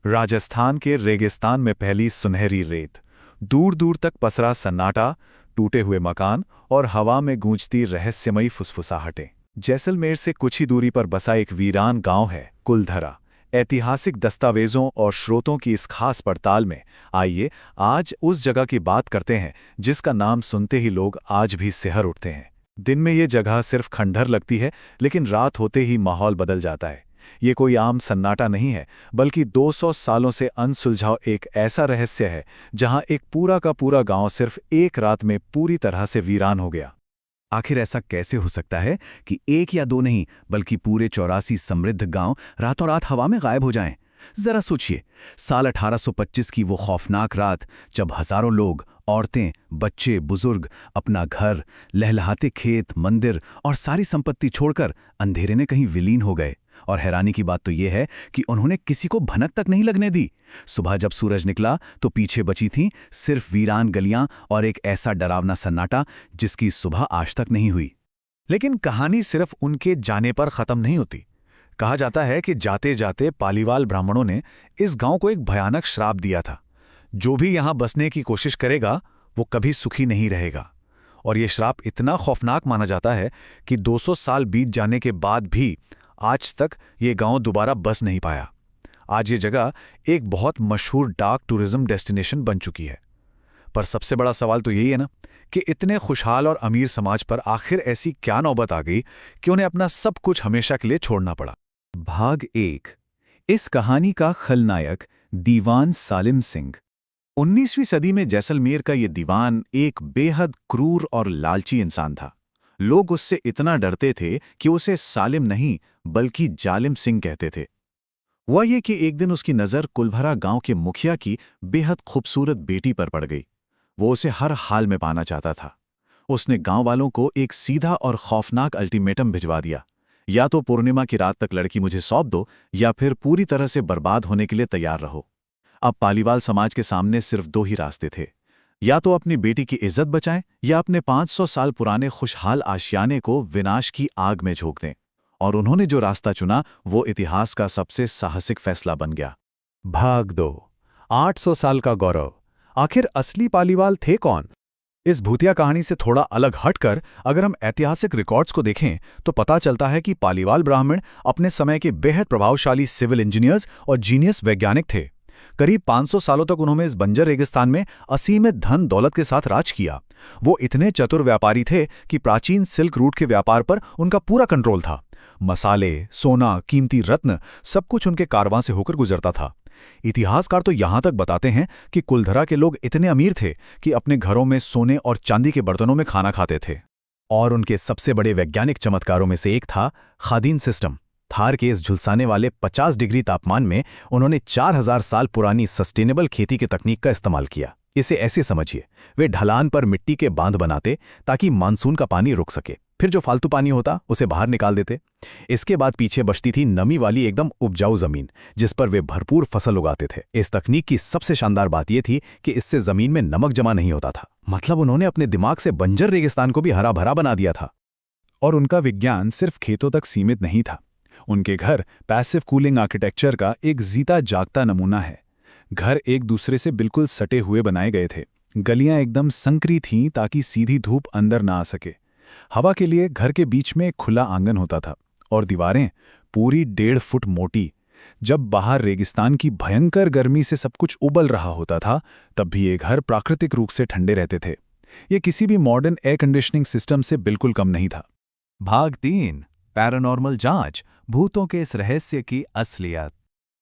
राजस्थान के रेगिस्तान में फैली सुनहरी रेत, दूर दूर तक पसरा सन्नाटा, टूटे हुए मकान और हवा में गूंजती रहस्यमयी फुसफुसाहटें। जैसलमेर से कुछ ही दूरी पर बसा एक वीरान गांव है कुलधरा। ऐतिहासिक दस्तावेजों और स्रोतों की इस खास पड़ताल में आइए आज उस जगह की बात करते हैं जिसका नाम सुनते ही लोग आज भी सिहर उठते हैं। दिन में ये जगह सिर्फ खंडहर लगती है, लेकिन रात होते ही माहौल बदल जाता है। ये कोई आम सन्नाटा नहीं है, बल्कि 200 सालों से अनसुलझा एक ऐसा रहस्य है जहां एक पूरा का पूरा गांव सिर्फ एक रात में पूरी तरह से वीरान हो गया। आखिर ऐसा कैसे हो सकता है कि एक या दो नहीं बल्कि पूरे 84 समृद्ध गांव रातों रात हवा में गायब हो जाएं? जरा सोचिए, साल 1825 की वो खौफनाक रात जब हजारों लोग, औरतें, बच्चे, बुजुर्ग अपना घर, लहलहाते खेत, मंदिर और सारी संपत्ति छोड़कर अंधेरे में कहीं विलीन हो गए। और हैरानी की बात तो यह है कि उन्होंने किसी को भनक तक नहीं लगने दी। सुबह जब सूरज निकला तो पीछे बची थीं सिर्फ वीरान गलियां और एक ऐसा डरावना सन्नाटा जिसकी सुबह आज तक नहीं हुई। लेकिन कहानी सिर्फ उनके जाने पर खत्म नहीं होती। कहा जाता है कि जाते जाते पालीवाल ब्राह्मणों ने इस गांव को एक भयानक श्राप दिया था। जो भी यहां बसने की कोशिश करेगा वो कभी सुखी नहीं रहेगा। और ये श्राप इतना खौफनाक माना जाता है कि 200 साल बीत जाने के बाद भी आज तक ये गांव दोबारा बस नहीं पाया। आज ये जगह एक बहुत मशहूर डार्क टूरिज्म डेस्टिनेशन बन चुकी है। पर सबसे बड़ा सवाल तो यही है ना कि इतने खुशहाल और अमीर समाज पर आखिर ऐसी क्या नौबत आ गई कि उन्हें अपना सब कुछ हमेशा के लिए छोड़ना पड़ा। भाग 1। इस कहानी का खलनायक दीवान सालिम सिंह। 19वीं सदी में जैसलमेर का ये दीवान एक बेहद क्रूर और लालची इंसान था। लोग उससे इतना डरते थे कि उसे सालिम नहीं बल्कि जालिम सिंह कहते थे। हुआ ये कि एक दिन उसकी नज़र कुलधरा गांव के मुखिया की बेहद खूबसूरत बेटी पर पड़ गई। वो उसे हर हाल में पाना चाहता था। उसने गांव वालों को एक सीधा और खौफनाक अल्टीमेटम भिजवा दिया, या तो पूर्णिमा की रात तक लड़की मुझे सौंप दो या फिर पूरी तरह से बर्बाद होने के लिए तैयार रहो। अब पालीवाल समाज के सामने सिर्फ दो ही रास्ते थे, या तो अपनी बेटी की इज्जत बचाएं या अपने 500 साल पुराने खुशहाल आशियाने को विनाश की आग में झोंक दें। और उन्होंने जो रास्ता चुना वो इतिहास का सबसे साहसिक फैसला बन गया। भाग 2। 800 साल का गौरव। आखिर असली पालीवाल थे कौन? इस भूतिया कहानी से थोड़ा अलग हटकर अगर हम ऐतिहासिक रिकॉर्ड्स को देखें तो पता चलता है कि पालीवाल ब्राह्मण अपने समय के बेहद प्रभावशाली सिविल इंजीनियर्स और जीनियस वैज्ञानिक थे। करीब 500 सालों तक उन्होंने इस बंजर रेगिस्तान में असीमित धन दौलत के साथ राज किया। वो इतने चतुर व्यापारी थे कि प्राचीन सिल्क रूट के व्यापार पर उनका पूरा कंट्रोल था। मसाले, सोना, कीमती रत्न सब कुछ उनके कारवां से होकर गुजरता था। इतिहासकार तो यहां तक बताते हैं कि कुलधरा के लोग इतने अमीर थे कि अपने घरों में सोने और चांदी के बर्तनों में खाना खाते थे। और उनके सबसे बड़े वैज्ञानिक चमत्कारों में से एक था खादीन सिस्टम। थार के इस झुलसाने वाले 50 डिग्री तापमान में उन्होंने 4000 साल पुरानी सस्टेनेबल खेती की तकनीक का इस्तेमाल किया। इसे ऐसे समझिए, वे ढलान पर मिट्टी के बांध बनाते ताकि मानसून का पानी रुक सके, फिर जो फालतू पानी होता उसे बाहर निकाल देते। इसके बाद पीछे बचती थी नमी वाली एकदम उपजाऊ जमीन जिस पर वे भरपूर फसल उगाते थे। इस तकनीक की सबसे शानदार बात यह थी कि इससे जमीन में नमक जमा नहीं होता था। मतलब उन्होंने अपने दिमाग से बंजर रेगिस्तान को भी हरा भरा बना दिया था। और उनका विज्ञान सिर्फ खेतों तक सीमित नहीं था। उनके घर पैसिव कूलिंग आर्किटेक्चर का एक जीता जागता नमूना है। घर एक दूसरे से बिल्कुल सटे हुए बनाए गए थे। गलियां एकदम संकरी थीं ताकि सीधी धूप अंदर ना आ सके। हवा के लिए घर के बीच में एक खुला आंगन होता था और दीवारें पूरी 1.5 फुट मोटी। जब बाहर रेगिस्तान की भयंकर गर्मी से सब कुछ उबल रहा होता था तब भी ये घर प्राकृतिक रूप से ठंडे रहते थे। ये किसी भी मॉडर्न एयर कंडीशनिंग सिस्टम से बिल्कुल कम नहीं था। भाग 3। पैरानॉर्मल जांच, भूतों के इस रहस्य की असलियत।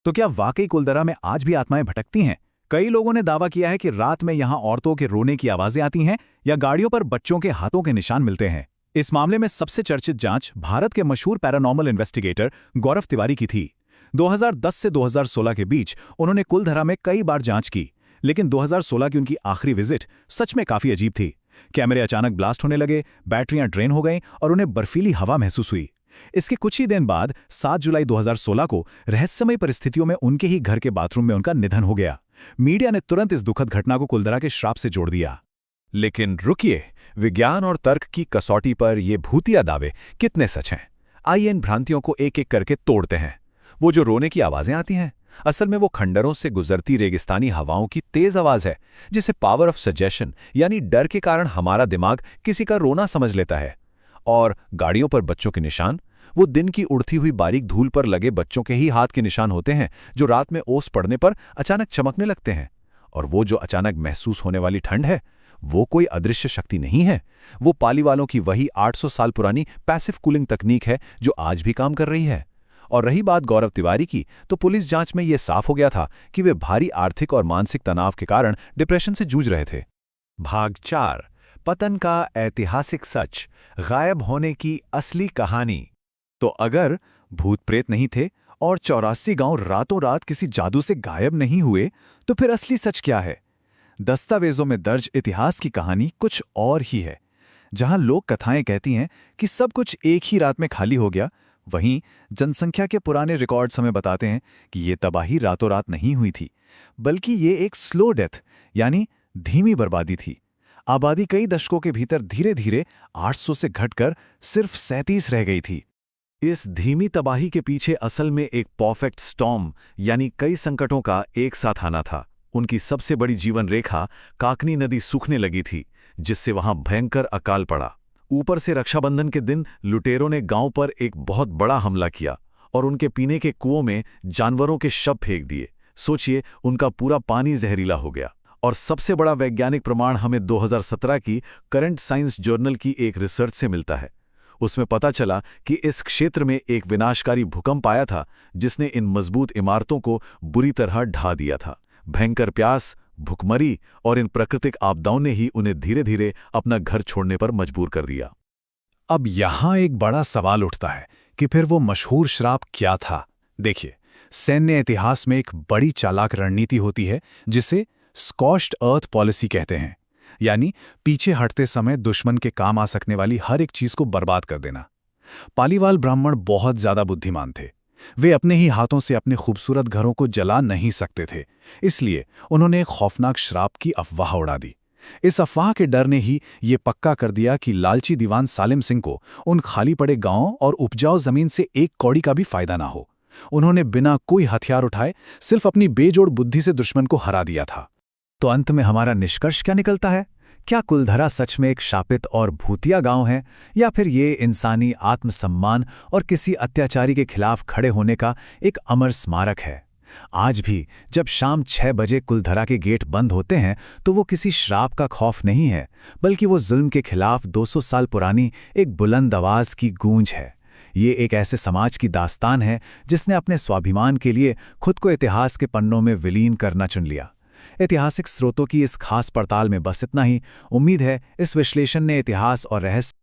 तो क्या वाकई कुलधरा में आज भी आत्माएं भटकती हैं? कई लोगों ने दावा किया है कि रात में यहां औरतों के रोने की आवाजें आती हैं या गाड़ियों पर बच्चों के हाथों के निशान मिलते हैं। इस मामले में सबसे चर्चित जांच भारत के मशहूर पैरानॉर्मल इन्वेस्टिगेटर गौरव तिवारी की थी। 2010 से 2016 के बीच उन्होंने कुलधरा में कई बार जांच की, लेकिन 2016 की उनकी आखिरी विजिट सच में काफी अजीब थी। कैमरे अचानक ब्लास्ट होने लगे, बैटरियां ड्रेन हो गईं और उन्हें बर्फीली हवा महसूस हुई। इसके कुछ ही दिन बाद 7 जुलाई 2016 को रहस्यमय परिस्थितियों में उनके ही घर के बाथरूम में उनका निधन हो गया। मीडिया ने तुरंत इस दुखद घटना को कुलधरा के श्राप से जोड़ दिया। लेकिन रुकिए, विज्ञान और तर्क की कसौटी पर ये भूतिया दावे कितने सच हैं? आइए इन भ्रांतियों को एक एक करके तोड़ते हैं। वो जो रोने की आवाजें आती हैं, असल में वो खंडरों से गुजरती रेगिस्तानी हवाओं की तेज आवाज है, जिसे पावर ऑफ सजेशन यानी डर के कारण हमारा दिमाग किसी का रोना समझ लेता है। और गाड़ियों पर बच्चों के निशान, वो दिन की उड़ती हुई बारीक धूल पर लगे बच्चों के ही हाथ के निशान होते हैं, जो रात में ओस पड़ने पर अचानक चमकने लगते हैं। और वो जो अचानक महसूस होने वाली ठंड है, वो कोई अदृश्य शक्ति नहीं है, वो पाली वालों की वही 800 साल पुरानी पैसिव कूलिंग तकनीक है जो आज भी काम कर रही है। और रही बात गौरव तिवारी की, तो पुलिस जांच में यह साफ हो गया था कि वे भारी आर्थिक और मानसिक तनाव के कारण डिप्रेशन से जूझ रहे थे। भाग 4, पतन का ऐतिहासिक सच, गायब होने की असली कहानी। तो अगर भूत प्रेत नहीं थे और 84 गांव रातों रात किसी जादू से गायब नहीं हुए, तो फिर असली सच क्या है? दस्तावेजों में दर्ज इतिहास की कहानी कुछ और ही है। जहां लोक कथाएं कहती हैं कि सब कुछ एक ही रात में खाली हो गया, वहीं जनसंख्या के पुराने रिकॉर्ड्स हमें बताते हैं कि ये तबाही रातों रात नहीं हुई थी, बल्कि ये एक स्लो डेथ यानी धीमी बर्बादी थी। आबादी कई दशकों के भीतर धीरे धीरे 800 से घटकर सिर्फ 37 रह गई थी। इस धीमी तबाही के पीछे असल में एक परफेक्ट स्टॉर्म यानी कई संकटों का एक साथ आना था। उनकी सबसे बड़ी जीवन रेखा काकनी नदी सूखने लगी थी, जिससे वहां भयंकर अकाल पड़ा। ऊपर से रक्षाबंधन के दिन लुटेरों ने गांव पर एक बहुत बड़ा हमला किया और उनके पीने के कुओं में जानवरों के शव फेंक दिए। सोचिए, उनका पूरा पानी जहरीला हो गया। और सबसे बड़ा वैज्ञानिक प्रमाण हमें 2017 की करंट साइंस जर्नल की एक रिसर्च से मिलता है। उसमें पता चला कि इस क्षेत्र में एक विनाशकारी भूकंप आया था, जिसने इन मजबूत इमारतों को बुरी तरह ढा दिया था। भयंकर प्यास, भुखमरी और इन प्राकृतिक आपदाओं ने ही उन्हें धीरे धीरे अपना घर छोड़ने पर मजबूर कर दिया। अब यहां एक बड़ा सवाल उठता है कि फिर वो मशहूर श्राप क्या था। देखिए, सैन्य इतिहास में एक बड़ी चालाक रणनीति होती है जिसे स्कॉच्ड अर्थ पॉलिसी कहते हैं, यानी पीछे हटते समय दुश्मन के काम आ सकने वाली हर एक चीज को बर्बाद कर देना। पालीवाल ब्राह्मण बहुत ज्यादा बुद्धिमान थे। वे अपने ही हाथों से अपने खूबसूरत घरों को जला नहीं सकते थे, इसलिए उन्होंने एक खौफनाक श्राप की अफवाह उड़ा दी। इस अफवाह के डर ने ही ये पक्का कर दिया कि लालची दीवान सालिम सिंह को उन खाली पड़े गांवों और उपजाऊ जमीन से एक कौड़ी का भी फायदा ना हो। उन्होंने बिना कोई हथियार उठाए सिर्फ अपनी बेजोड़ बुद्धि से दुश्मन को हरा दिया था। तो अंत में हमारा निष्कर्ष क्या निकलता है? क्या कुलधरा सच में एक शापित और भूतिया गांव है, या फिर ये इंसानी आत्मसम्मान और किसी अत्याचारी के खिलाफ खड़े होने का एक अमर स्मारक है? आज भी जब शाम 6 बजे कुलधरा के गेट बंद होते हैं, तो वो किसी श्राप का खौफ नहीं है, बल्कि वो जुल्म के खिलाफ 200 साल पुरानी एक बुलंद आवाज की गूंज है। ये एक ऐसे समाज की दास्तान है जिसने अपने स्वाभिमान के लिए खुद को इतिहास के पन्नों में विलीन करना चुन लिया। ऐतिहासिक स्रोतों की इस खास पड़ताल में बस इतना ही। उम्मीद है इस विश्लेषण ने इतिहास और रहस्य